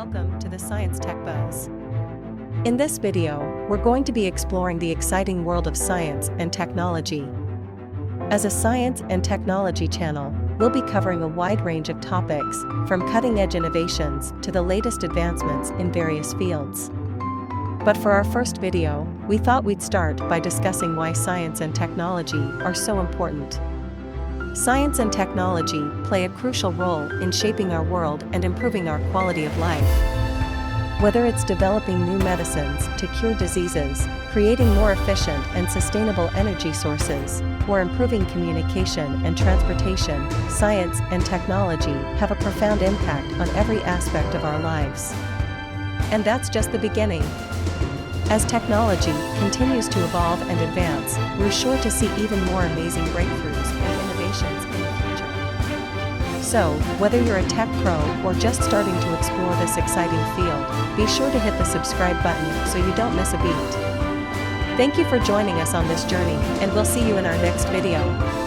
welcome to the Science Tech Buzz. In this video, we're going to be exploring the exciting world of science and technology. As a science and technology channel, we'll be covering a wide range of topics, from cutting-edge innovations to the latest advancements in various fields. But for our first video, we thought we'd start by discussing why science and technology are so important. Science and technology play a crucial role in shaping our world and improving our quality of life. Whether it's developing new medicines to cure diseases, creating more efficient and sustainable energy sources, or improving communication and transportation, science and technology have a profound impact on every aspect of our lives. And that's just the beginning. As technology continues to evolve and advance, we're sure to see even more amazing breakthroughs and innovations in the future. So, whether you're a tech pro or just starting to explore this exciting field, be sure to hit the subscribe button so you don't miss a beat. Thank you for joining us on this journey, and we'll see you in our next video.